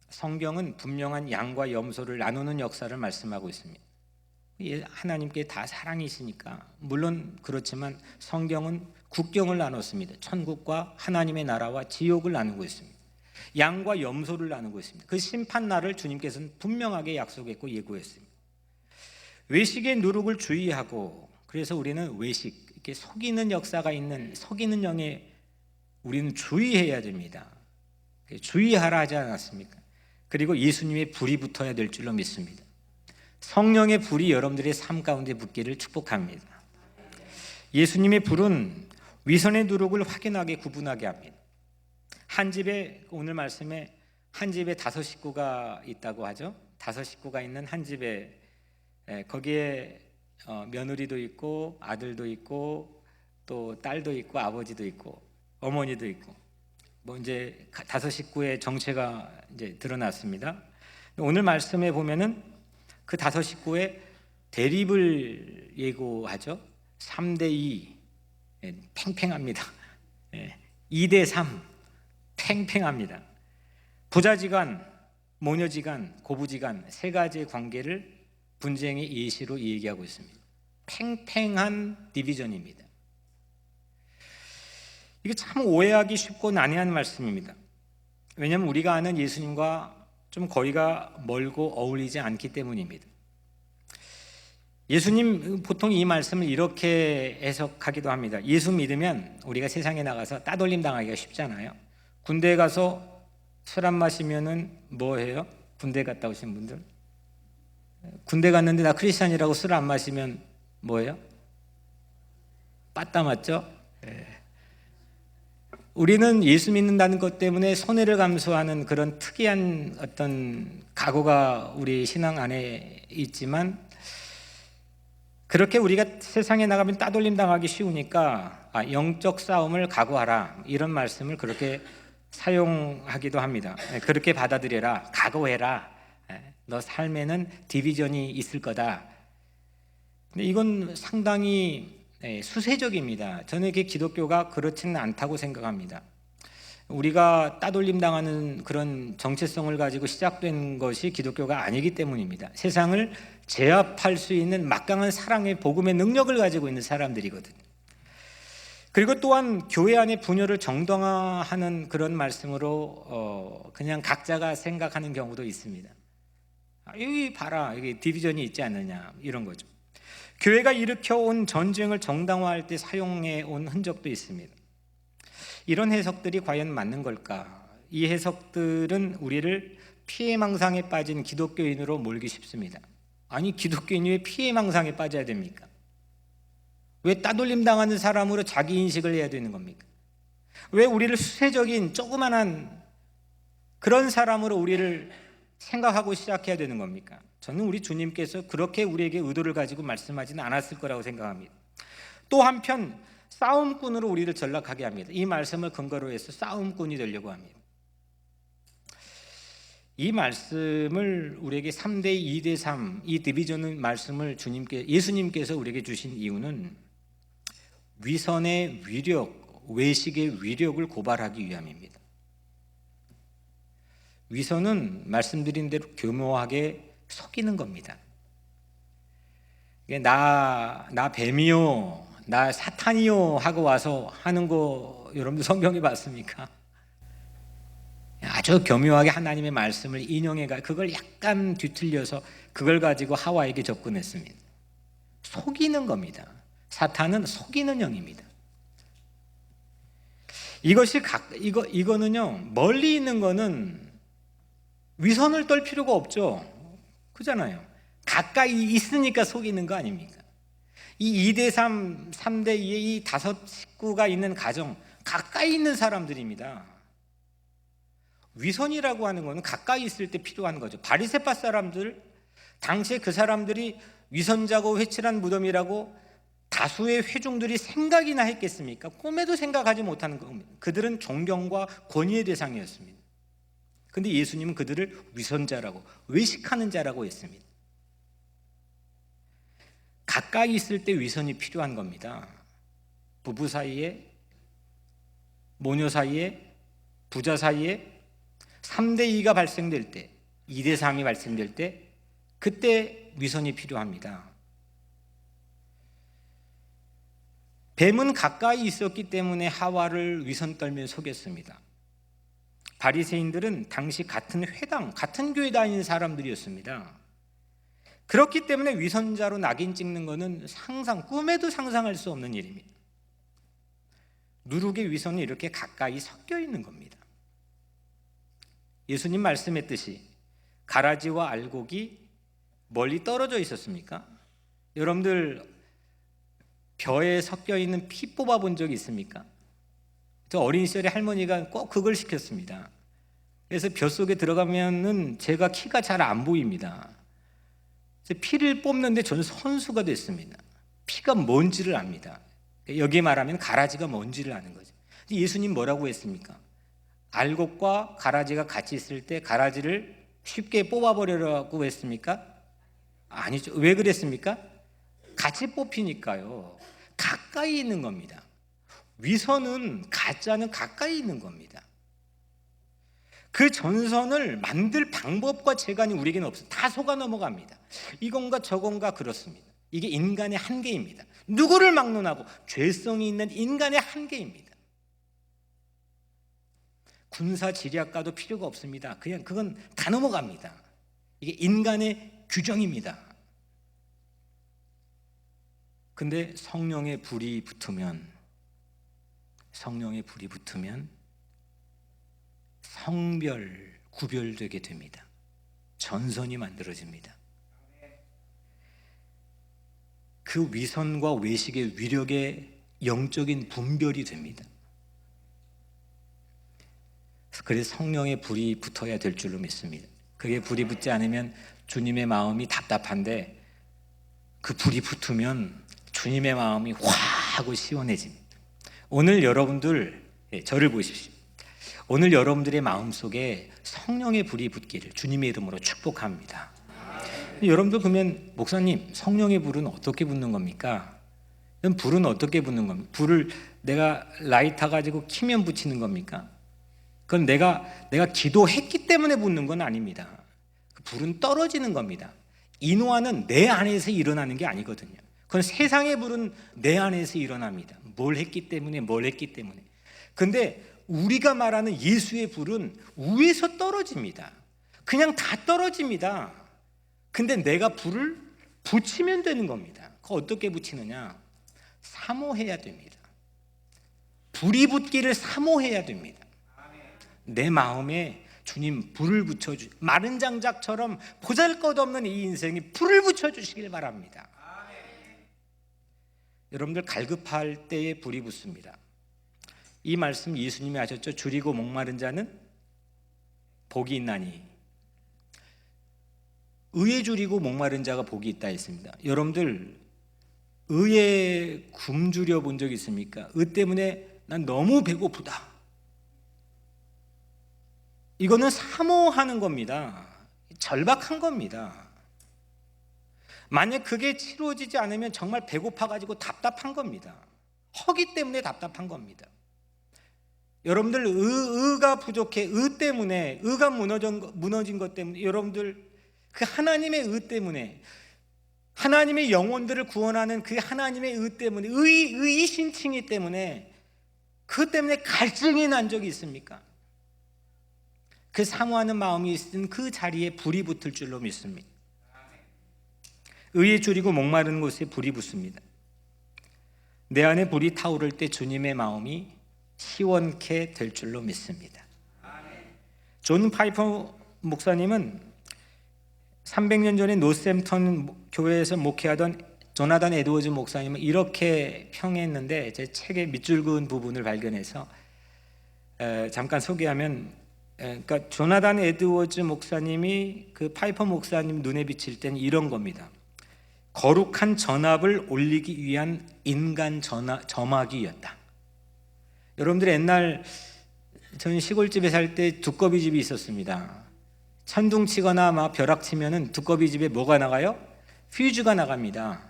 성경은 분명한 양과 염소를 나누는 역사를 말씀하고 있습니다. 하나님께 다 사랑이시니까 물론 그렇지만 성경은 국경을 나눴습니다. 천국과 하나님의 나라와 지옥을 나누고 있습니다. 양과 염소를 나누고 있습니다. 그 심판날을 주님께서는 분명하게 약속했고 예고했습니다. 외식의 누룩을 주의하고, 그래서 우리는 외식, 이렇게 속이는 역사가 있는 속이는 영에 우리는 주의해야 됩니다. 주의하라 하지 않았습니까? 그리고 예수님의 불이 붙어야 될 줄로 믿습니다. 성령의 불이 여러분들의 삶 가운데 붙기를 축복합니다. 예수님의 불은 위선의 누룩을 확연하게 구분하게 합니다. 한 집에, 오늘 말씀에 한 집에 5 식구가 있다고 하죠. 5 식구가 있는 한 집에 거기에 며느리도 있고 아들도 있고 또 딸도 있고 아버지도 있고 어머니도 있고 뭐 이제 5 식구의 정체가 이제 드러났습니다. 오늘 말씀에 보면은 그 5 식구의 대립을 예고하죠. 3대2 팽팽합니다. 2대3 팽팽합니다. 부자지간, 모녀지간, 고부지간 3가지의 관계를 분쟁의 예시로 얘기하고 있습니다. 팽팽한 디비전입니다. 이게 참 오해하기 쉽고 난해한 말씀입니다. 왜냐하면 우리가 아는 예수님과 좀 거리가 멀고 어울리지 않기 때문입니다. 예수님 보통 이 말씀을 이렇게 해석하기도 합니다. 예수 믿으면 우리가 세상에 나가서 따돌림 당하기가 쉽잖아요. 군대에 가서 술 안 마시면은 뭐 해요? 군대 갔다 오신 분들, 군대 갔는데 나 크리스찬이라고 술 안 마시면 뭐예요? 빠따 맞죠? 우리는 예수 믿는다는 것 때문에 손해를 감수하는 그런 특이한 어떤 각오가 우리 신앙 안에 있지만, 그렇게 우리가 세상에 나가면 따돌림 당하기 쉬우니까 영적 싸움을 각오하라, 이런 말씀을 그렇게 사용하기도 합니다. 그렇게 받아들여라, 각오해라, 너 삶에는 디비전이 있을 거다. 근데 이건 상당히 수세적입니다. 저는 이게 기독교가 그렇지는 않다고 생각합니다. 우리가 따돌림 당하는 그런 정체성을 가지고 시작된 것이 기독교가 아니기 때문입니다. 세상을 제압할 수 있는 막강한 사랑의 복음의 능력을 가지고 있는 사람들이거든요. 그리고 또한 교회 안의 분열을 정당화하는 그런 말씀으로 그냥 각자가 생각하는 경우도 있습니다. 여기 봐라, 여기 디비전이 있지 않느냐, 이런 거죠. 교회가 일으켜온 전쟁을 정당화할 때 사용해온 흔적도 있습니다. 이런 해석들이 과연 맞는 걸까? 이 해석들은 우리를 피해망상에 빠진 기독교인으로 몰기 쉽습니다. 아니, 기독교인이 왜 피해망상에 빠져야 됩니까? 왜 따돌림 당하는 사람으로 자기 인식을 해야 되는 겁니까? 왜 우리를 수세적인 조그만한 그런 사람으로 우리를 생각하고 시작해야 되는 겁니까? 저는 우리 주님께서 그렇게 우리에게 의도를 가지고 말씀하지는 않았을 거라고 생각합니다. 또 한편 싸움꾼으로 우리를 전락하게 합니다. 이 말씀을 근거로 해서 싸움꾼이 되려고 합니다. 이 말씀을 우리에게 3대2, 2대3 이 디비전 말씀을 예수님께서 우리에게 주신 이유는 위선의 위력, 외식의 위력을 고발하기 위함입니다. 위선은 말씀드린 대로 교묘하게 속이는 겁니다. 나 뱀이요, 나 사탄이요 하고 와서 하는 거 여러분들 성경에 봤습니까? 아주 교묘하게 하나님의 말씀을 인용해가 그걸 약간 뒤틀려서 그걸 가지고 하와에게 접근했습니다. 속이는 겁니다. 사탄은 속이는 영입니다. 이거는요, 멀리 있는 거는 위선을 떨 필요가 없죠. 그잖아요. 가까이 있으니까 속이는 거 아닙니까? 이 2대3, 3대2의 이 5 식구가 있는 가정, 가까이 있는 사람들입니다. 위선이라고 하는 거는 가까이 있을 때 필요한 거죠. 바리새파 사람들, 당시에 그 사람들이 위선자고 회칠한 무덤이라고 다수의 회중들이 생각이나 했겠습니까? 꿈에도 생각하지 못하는 겁니다. 그들은 존경과 권위의 대상이었습니다. 그런데 예수님은 그들을 위선자라고, 외식하는 자라고 했습니다. 가까이 있을 때 위선이 필요한 겁니다. 부부 사이에, 모녀 사이에, 부자 사이에 3대2가 발생될 때, 2대3이 발생될 때, 그때 위선이 필요합니다. 뱀은 가까이 있었기 때문에 하와를 위선 떨며 속였습니다. 바리새인들은 당시 같은 회당, 같은 교회 다니는 사람들이었습니다. 그렇기 때문에 위선자로 낙인 찍는 것은 꿈에도 상상할 수 없는 일입니다. 누룩의 위선이 이렇게 가까이 섞여 있는 겁니다. 예수님 말씀했듯이 가라지와 알곡이 멀리 떨어져 있었습니까? 여러분들 벼에 섞여 있는 피 뽑아 본 적 있습니까? 저 어린 시절에 할머니가 꼭 그걸 시켰습니다. 그래서 벼 속에 들어가면은 제가 키가 잘 안 보입니다. 피를 뽑는데 저는 선수가 됐습니다. 피가 뭔지를 압니다. 여기에 말하면 가라지가 뭔지를 아는 거죠. 예수님 뭐라고 했습니까? 알곡과 가라지가 같이 있을 때 가라지를 쉽게 뽑아버리라고 했습니까? 아니죠. 왜 그랬습니까? 같이 뽑히니까요. 가까이 있는 겁니다. 위선은, 가짜는 가까이 있는 겁니다. 그 전선을 만들 방법과 재간이 우리에게는 없어요. 다 속아 넘어갑니다. 이건가 저건가 그렇습니다. 이게 인간의 한계입니다. 누구를 막론하고 죄성이 있는 인간의 한계입니다. 군사 지략가도 필요가 없습니다. 그냥 그건 다 넘어갑니다. 이게 인간의 규정입니다. 근데 성령의 불이 붙으면 성별 구별되게 됩니다. 전선이 만들어집니다. 그 위선과 외식의 위력의 영적인 분별이 됩니다. 그래서 성령의 불이 붙어야 될 줄로 믿습니다. 그게 불이 붙지 않으면 주님의 마음이 답답한데 그 불이 붙으면 주님의 마음이 확 하고 시원해집니다. 오늘 여러분들, 저를 보십시오. 오늘 여러분들의 마음속에 성령의 불이 붙기를 주님의 이름으로 축복합니다. 여러분들 그러면 목사님, 성령의 불은 어떻게 붙는 겁니까? 불은 어떻게 붙는 겁니까? 불을 내가 라이터 가지고 키면 붙이는 겁니까? 그건 내가 기도했기 때문에 붙는 건 아닙니다. 그 불은 떨어지는 겁니다. 인화는 내 안에서 일어나는 게 아니거든요. 그건 세상의 불은 내 안에서 일어납니다. 뭘 했기 때문에. 근데 우리가 말하는 예수의 불은 위에서 떨어집니다. 그냥 다 떨어집니다. 근데 내가 불을 붙이면 되는 겁니다. 그거 어떻게 붙이느냐? 사모해야 됩니다. 불이 붙기를 사모해야 됩니다. 내 마음에 주님 불을 붙여주, 마른 장작처럼 보잘것없는 이 인생에 불을 붙여주시길 바랍니다. 여러분들 갈급할 때에 불이 붙습니다. 이 말씀 예수님이 하셨죠. 줄이고 목마른 자는 복이 있나니. 의에 줄이고 목마른 자가 복이 있다 했습니다. 여러분들 의에 굶주려 본 적 있습니까? 의 때문에 난 너무 배고프다. 이거는 사모하는 겁니다. 절박한 겁니다. 만약 그게 치루어지지 않으면 정말 배고파가지고 답답한 겁니다. 허기 때문에 답답한 겁니다. 여러분들 의가 부족해, 의 때문에, 의가 무너진 것 때문에, 여러분들 그 하나님의 의 때문에, 하나님의 영혼들을 구원하는 그 하나님의 의 때문에, 의의 신칭이 때문에, 그 때문에 갈증이 난 적이 있습니까? 그 사모하는 마음이 있은 그 자리에 불이 붙을 줄로 믿습니다. 의에 줄이고 목마른 곳에 불이 붙습니다. 내 안에 불이 타오를 때 주님의 마음이 시원케 될 줄로 믿습니다. 존 파이퍼 목사님은 300년 전에 노샘턴 교회에서 목회하던 조나단 에드워즈 목사님은 이렇게 평했는데, 제 책의 밑줄 그은 부분을 발견해서 잠깐 소개하면, 그러니까 조나단 에드워즈 목사님이 그 파이퍼 목사님 눈에 비칠 때는 이런 겁니다. 거룩한 전합을 올리기 위한 인간 점화기였다. 여러분들 옛날 저는 시골집에 살 때 두꺼비 집이 있었습니다. 천둥 치거나 막 벼락 치면은 두꺼비 집에 뭐가 나가요? 퓨즈가 나갑니다.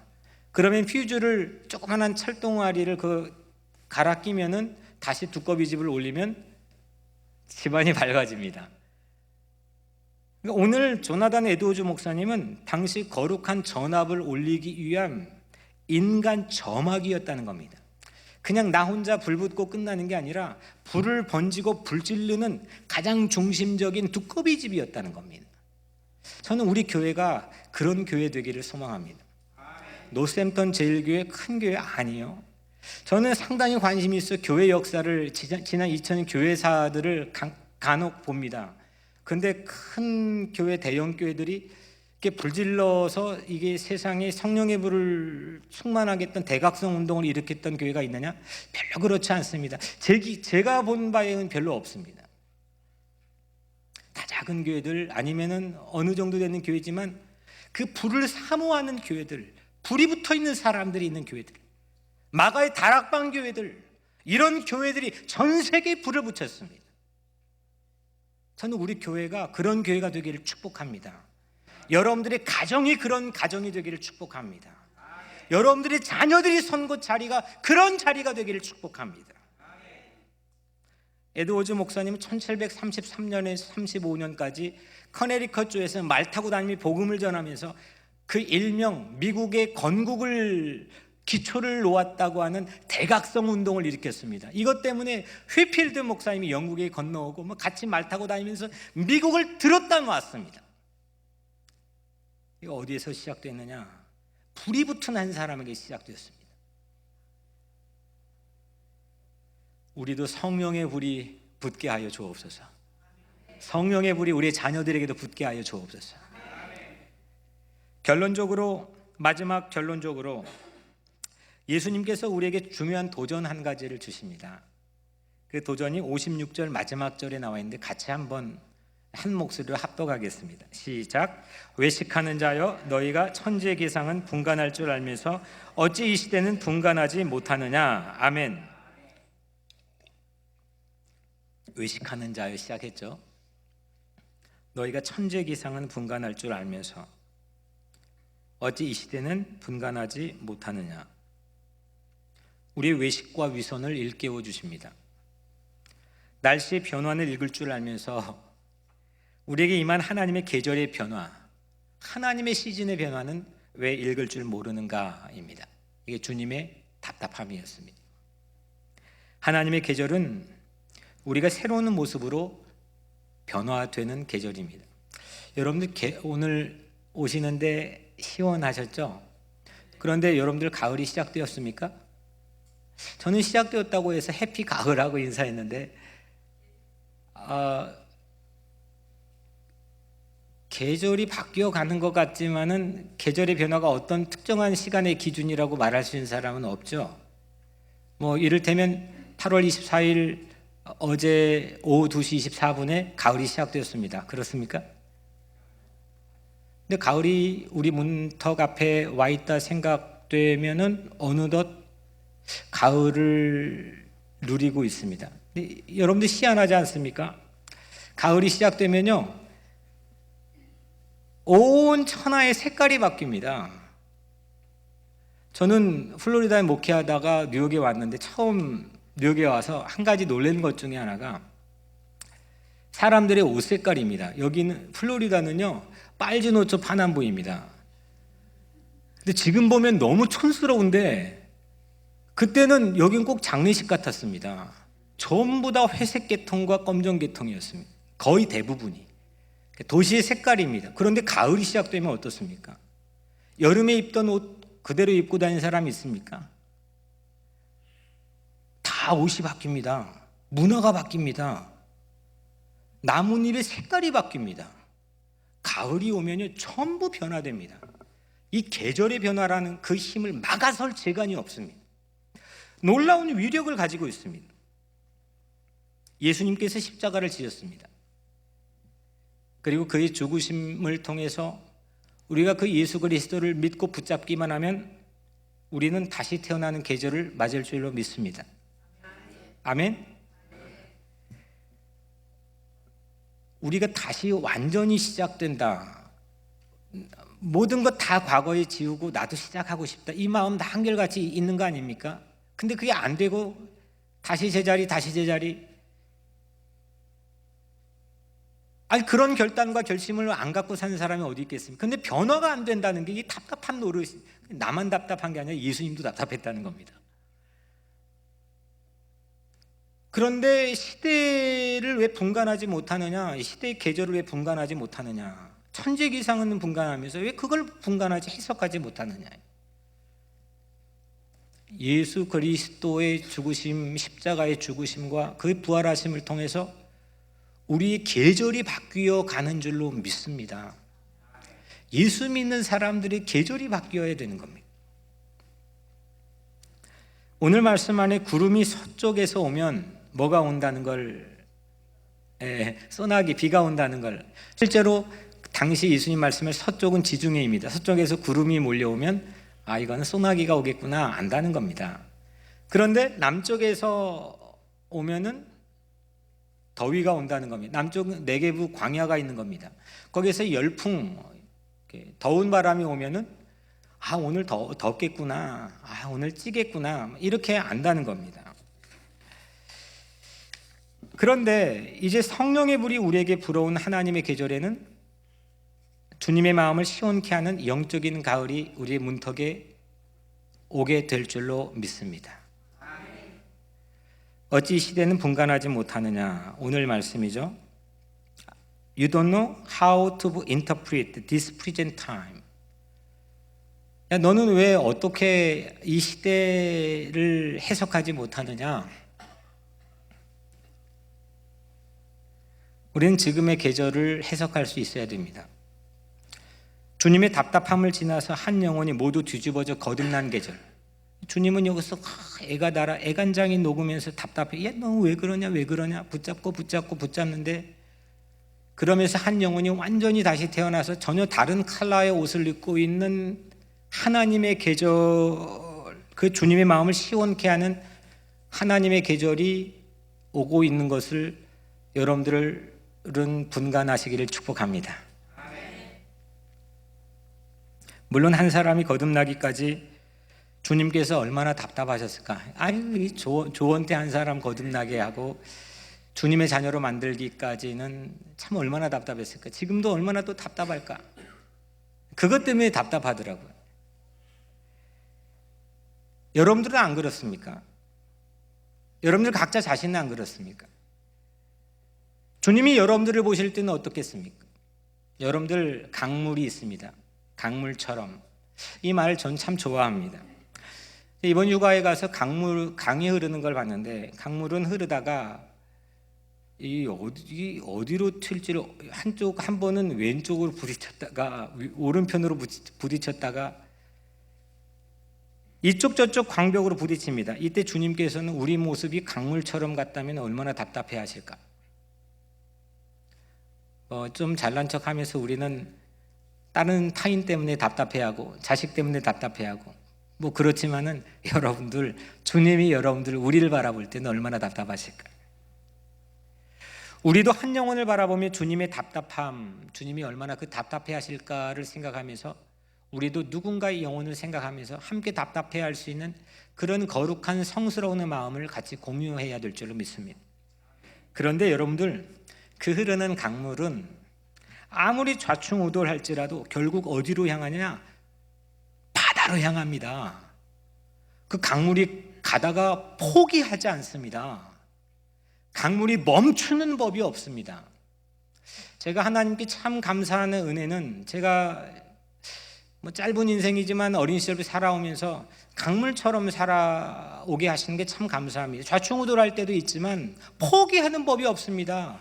그러면 퓨즈를 조그만한 철동아리를 갈아 끼면은 다시 두꺼비 집을 올리면 집안이 밝아집니다. 그러니까 오늘 조나단 에드워즈 목사님은 당시 거룩한 전합을 올리기 위한 인간 점화기였다는 겁니다. 그냥 나 혼자 불 붙고 끝나는 게 아니라 불을 번지고 불질르는 가장 중심적인 두꺼비 집이었다는 겁니다. 저는 우리 교회가 그런 교회 되기를 소망합니다. 노샘턴 제일교회 큰 교회 아니에요. 저는 상당히 관심이 있어 교회 역사를, 지난 2000년 교회사들을 간혹 봅니다. 근데 큰 교회, 대형 교회들이 이렇게 불질러서 이게 세상에 성령의 불을 충만하게 했던 대각성 운동을 일으켰던 교회가 있느냐? 별로 그렇지 않습니다. 제가 본 바에는 별로 없습니다. 다 작은 교회들, 아니면은 어느 정도 되는 교회지만 그 불을 사모하는 교회들, 불이 붙어 있는 사람들이 있는 교회들, 마가의 다락방 교회들, 이런 교회들이 전 세계에 불을 붙였습니다. 저는 우리 교회가 그런 교회가 되기를 축복합니다. 여러분들의 가정이 그런 가정이 되기를 축복합니다. 여러분들의 자녀들이 선 곳 자리가 그런 자리가 되기를 축복합니다. 에드워즈 목사님은 1733년에서 35년까지 커네리컷주에서 말 타고 다니며 복음을 전하면서 그 일명 미국의 건국을 기초를 놓았다고 하는 대각성 운동을 일으켰습니다. 이것 때문에 휘필드 목사님이 영국에 건너오고 같이 말 타고 다니면서 미국을 들었다 놨습니다. 이거 어디에서 시작됐느냐? 불이 붙은 한 사람에게 시작되었습니다. 우리도 성령의 불이 붙게 하여 주옵소서. 성령의 불이 우리 자녀들에게도 붙게 하여 주옵소서. 마지막 결론적으로 예수님께서 우리에게 중요한 도전 한 가지를 주십니다. 그 도전이 56절 마지막 절에 나와 있는데 같이 한번 한 목소리로 합독하겠습니다. 시작. 외식하는 자여, 너희가 천지의 계상은 분간할 줄 알면서 어찌 이 시대는 분간하지 못하느냐. 아멘. 외식하는 자여 시작했죠. 너희가 천지의 계상은 분간할 줄 알면서 어찌 이 시대는 분간하지 못하느냐. 우리의 외식과 위선을 일깨워 주십니다. 날씨의 변화를 읽을 줄 알면서 우리에게 임한 하나님의 계절의 변화, 하나님의 시즌의 변화는 왜 읽을 줄 모르는가입니다. 이게 주님의 답답함이었습니다. 하나님의 계절은 우리가 새로운 모습으로 변화되는 계절입니다. 여러분들 오늘 오시는데 시원하셨죠? 그런데 여러분들 가을이 시작되었습니까? 저는 시작되었다고 해서 해피 가을하고 인사했는데 계절이 바뀌어 가는 것 같지만은 계절의 변화가 어떤 특정한 시간의 기준이라고 말할 수 있는 사람은 없죠. 이를테면 8월 24일 어제 오후 2시 24분에 가을이 시작되었습니다. 그렇습니까? 근데 가을이 우리 문턱 앞에 와 있다 생각되면은 어느덧 가을을 누리고 있습니다. 근데 여러분들 희한하지 않습니까? 가을이 시작되면요, 온 천하의 색깔이 바뀝니다. 저는 플로리다에 목회하다가 뉴욕에 왔는데 처음 뉴욕에 와서 한 가지 놀란 것 중에 하나가 사람들의 옷 색깔입니다. 여기는 플로리다는요 빨주노초 파남보입니다. 근데 지금 보면 너무 촌스러운데 그때는 여긴 꼭 장례식 같았습니다. 전부 다 회색 계통과 검정 계통이었습니다. 거의 대부분이. 도시의 색깔입니다. 그런데 가을이 시작되면 어떻습니까? 여름에 입던 옷 그대로 입고 다니는 사람이 있습니까? 다 옷이 바뀝니다. 문화가 바뀝니다. 나뭇잎의 색깔이 바뀝니다. 가을이 오면요 전부 변화됩니다. 이 계절의 변화라는 그 힘을 막아설 재간이 없습니다. 놀라운 위력을 가지고 있습니다. 예수님께서 십자가를 지셨습니다. 그리고 그의 죽으심을 통해서 우리가 그 예수 그리스도를 믿고 붙잡기만 하면 우리는 다시 태어나는 계절을 맞을 줄로 믿습니다. 아멘. 우리가 다시 완전히 시작된다. 모든 것 다 과거에 지우고 나도 시작하고 싶다. 이 마음 다 한결같이 있는 거 아닙니까? 근데 그게 안 되고 다시 제자리 다시 제자리. 아니 그런 결단과 결심을 안 갖고 사는 사람이 어디 있겠습니까? 근데 변화가 안 된다는 게 이 답답한 노릇이, 나만 답답한 게 아니라 예수님도 답답했다는 겁니다. 그런데 시대를 왜 분간하지 못하느냐? 시대의 계절을 왜 분간하지 못하느냐? 천재기상은 분간하면서 왜 그걸 분간하지 해석하지 못하느냐? 예수 그리스도의 죽으심, 십자가의 죽으심과 그 부활하심을 통해서 우리의 계절이 바뀌어 가는 줄로 믿습니다. 예수 믿는 사람들의 계절이 바뀌어야 되는 겁니다. 오늘 말씀 안에 구름이 서쪽에서 오면 뭐가 온다는 걸, 소나기, 비가 온다는 걸, 실제로 당시 예수님 말씀을 서쪽은 지중해입니다. 서쪽에서 구름이 몰려오면 이거는 소나기가 오겠구나 안다는 겁니다. 그런데 남쪽에서 오면은 더위가 온다는 겁니다. 남쪽은 네게부 광야가 있는 겁니다. 거기서 열풍, 더운 바람이 오면은 오늘 덥겠구나, 오늘 찌겠구나 이렇게 안다는 겁니다. 그런데 이제 성령의 불이 우리에게 불어온 하나님의 계절에는 주님의 마음을 시원케 하는 영적인 가을이 우리의 문턱에 오게 될 줄로 믿습니다. 어찌 시대는 분간하지 못하느냐? 오늘 말씀이죠. You don't know how to interpret this present time. 너는 왜 어떻게 이 시대를 해석하지 못하느냐? 우리는 지금의 계절을 해석할 수 있어야 됩니다. 주님의 답답함을 지나서 한 영혼이 모두 뒤집어져 거듭난 계절. 주님은 여기서 애간장이 녹으면서 답답해. 야, 너 왜 그러냐 왜 그러냐 붙잡는데 그러면서 한 영혼이 완전히 다시 태어나서 전혀 다른 컬러의 옷을 입고 있는 하나님의 계절, 그 주님의 마음을 시원케 하는 하나님의 계절이 오고 있는 것을 여러분들은 분간하시기를 축복합니다. 물론 한 사람이 거듭나기까지 주님께서 얼마나 답답하셨을까? 이 조원 때 한 사람 거듭나게 하고 주님의 자녀로 만들기까지는 참 얼마나 답답했을까? 지금도 얼마나 또 답답할까? 그것 때문에 답답하더라고요. 여러분들은 안 그렇습니까? 여러분들 각자 자신은 안 그렇습니까? 주님이 여러분들을 보실 때는 어떻겠습니까? 여러분들 강물이 있습니다. 강물처럼. 이 말을 전 참 좋아합니다. 이번 휴가에 가서 강이 흐르는 걸 봤는데 강물은 흐르다가 어디로 튈지를 한 번은 왼쪽으로 부딪혔다가 오른편으로 부딪혔다가 이쪽 저쪽 광벽으로 부딪힙니다. 이때 주님께서는 우리 모습이 강물처럼 같다면 얼마나 답답해 하실까? 좀 잘난 척하면서 우리는 다른 타인 때문에 답답해하고 자식 때문에 답답해하고 그렇지만은 여러분들, 주님이 여러분들 우리를 바라볼 때는 얼마나 답답하실까? 우리도 한 영혼을 바라보며 주님의 답답함, 주님이 얼마나 그 답답해하실까를 생각하면서 우리도 누군가의 영혼을 생각하면서 함께 답답해할 수 있는 그런 거룩한 성스러운 마음을 같이 공유해야 될 줄로 믿습니다. 그런데 여러분들, 그 흐르는 강물은 아무리 좌충우돌할지라도 결국 어디로 향하냐? 바다로 향합니다. 그 강물이 가다가 포기하지 않습니다. 강물이 멈추는 법이 없습니다. 제가 하나님께 참 감사하는 은혜는 제가 뭐 짧은 인생이지만 어린 시절을 살아오면서 강물처럼 살아오게 하시는 게 참 감사합니다. 좌충우돌할 때도 있지만 포기하는 법이 없습니다.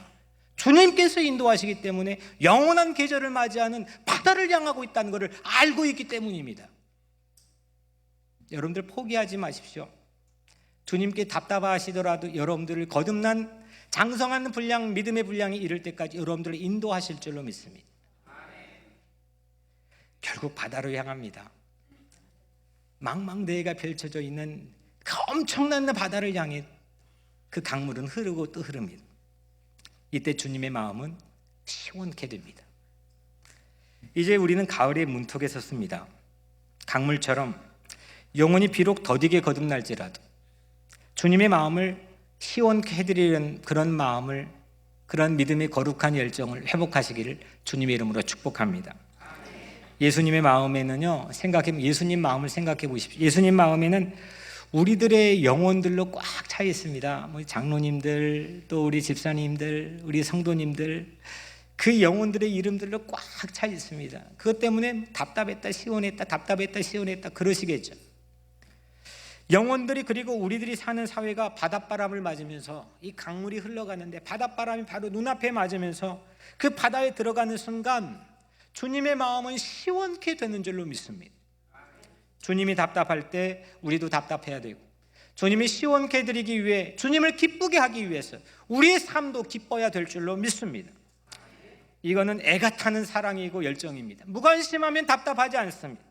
주님께서 인도하시기 때문에 영원한 계절을 맞이하는 바다를 향하고 있다는 것을 알고 있기 때문입니다. 여러분들 포기하지 마십시오. 주님께 답답하시더라도 여러분들을 거듭난 장성한 분량, 믿음의 분량이 이를 때까지 여러분들을 인도하실 줄로 믿습니다. 결국 바다로 향합니다. 망망대해가 펼쳐져 있는 그 엄청난 바다를 향해 그 강물은 흐르고 또 흐릅니다. 이때 주님의 마음은 시원케 됩니다. 이제 우리는 가을의 문턱에 섰습니다. 강물처럼 영혼이 비록 더디게 거듭날지라도 주님의 마음을 시원케 해드리는 그런 마음을, 그런 믿음의 거룩한 열정을 회복하시기를 주님의 이름으로 축복합니다. 예수님의 마음에는요, 예수님 마음을 생각해 보십시오. 예수님 마음에는 우리들의 영혼들로 꽉 차 있습니다. 뭐 장로님들, 또 우리 집사님들, 우리 성도님들, 그 영혼들의 이름들로 꽉 차 있습니다. 그것 때문에 답답했다, 시원했다, 답답했다, 시원했다 그러시겠죠. 영혼들이, 그리고 우리들이 사는 사회가 바닷바람을 맞으면서 이 강물이 흘러가는데 바닷바람이 바로 눈앞에 맞으면서 그 바다에 들어가는 순간 주님의 마음은 시원케 되는 줄로 믿습니다. 주님이 답답할 때 우리도 답답해야 되고, 주님이 시원케 해드리기 위해, 주님을 기쁘게 하기 위해서 우리의 삶도 기뻐야 될 줄로 믿습니다. 이거는 애가 타는 사랑이고 열정입니다. 무관심하면 답답하지 않습니다.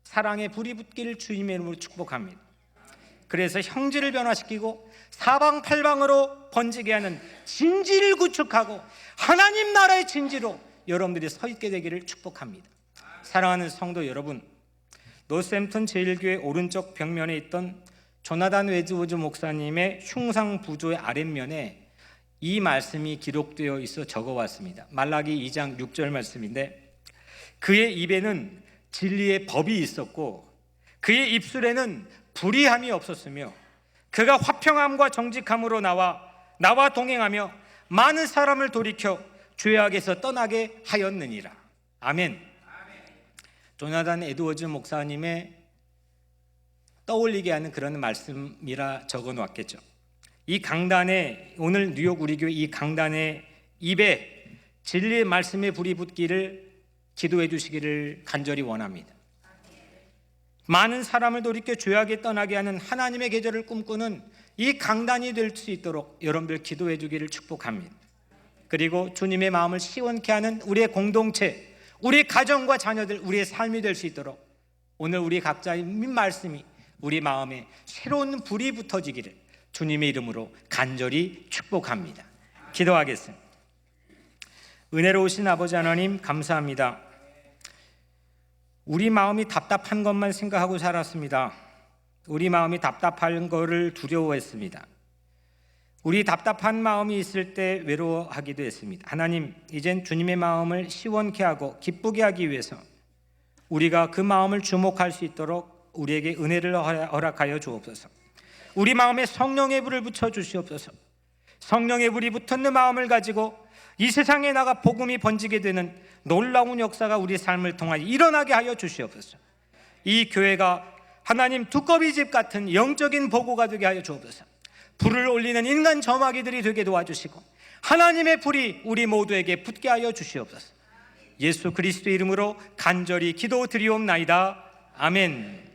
사랑에 불이 붙기를 주님의 이름으로 축복합니다. 그래서 형질을 변화시키고 사방팔방으로 번지게 하는 진지를 구축하고 하나님 나라의 진지로 여러분들이 서 있게 되기를 축복합니다. 사랑하는 성도 여러분, 노샘튼 제1교회 오른쪽 벽면에 있던 조나단 웨즈우즈 목사님의 흉상 부조의 아랫면에 이 말씀이 기록되어 있어 적어왔습니다. 말라기 2장 6절 말씀인데, 그의 입에는 진리의 법이 있었고 그의 입술에는 불의함이 없었으며 그가 화평함과 정직함으로 나와 동행하며 많은 사람을 돌이켜 죄악에서 떠나게 하였느니라. 아멘. 조나단 에드워즈 목사님의 떠올리게 하는 그런 말씀이라 적어 놓았겠죠. 이 강단에, 오늘 뉴욕 우리 교회 이 강단의 입에 진리의 말씀의 불이 붙기를 기도해 주시기를 간절히 원합니다. 많은 사람을 돌이켜 죄악에 떠나게 하는 하나님의 계절을 꿈꾸는 이 강단이 될 수 있도록 여러분들 기도해 주기를 축복합니다. 그리고 주님의 마음을 시원케 하는 우리의 공동체, 우리 가정과 자녀들, 우리의 삶이 될 수 있도록 오늘 우리 각자의 말씀이 우리 마음에 새로운 불이 붙어지기를 주님의 이름으로 간절히 축복합니다. 기도하겠습니다. 은혜로우신 아버지 하나님, 감사합니다. 우리 마음이 답답한 것만 생각하고 살았습니다. 우리 마음이 답답한 것을 두려워했습니다. 우리 답답한 마음이 있을 때 외로워하기도 했습니다. 하나님, 이젠 주님의 마음을 시원케 하고 기쁘게 하기 위해서 우리가 그 마음을 주목할 수 있도록 우리에게 은혜를 허락하여 주옵소서. 우리 마음에 성령의 불을 붙여 주시옵소서. 성령의 불이 붙는 마음을 가지고 이 세상에 나가 복음이 번지게 되는 놀라운 역사가 우리 삶을 통하여 일어나게 하여 주시옵소서. 이 교회가 하나님 두꺼비집 같은 영적인 보고가 되게 하여 주옵소서. 불을 올리는 인간 점화기들이 되게 도와주시고 하나님의 불이 우리 모두에게 붙게 하여 주시옵소서. 예수 그리스도의 이름으로 간절히 기도드리옵나이다. 아멘.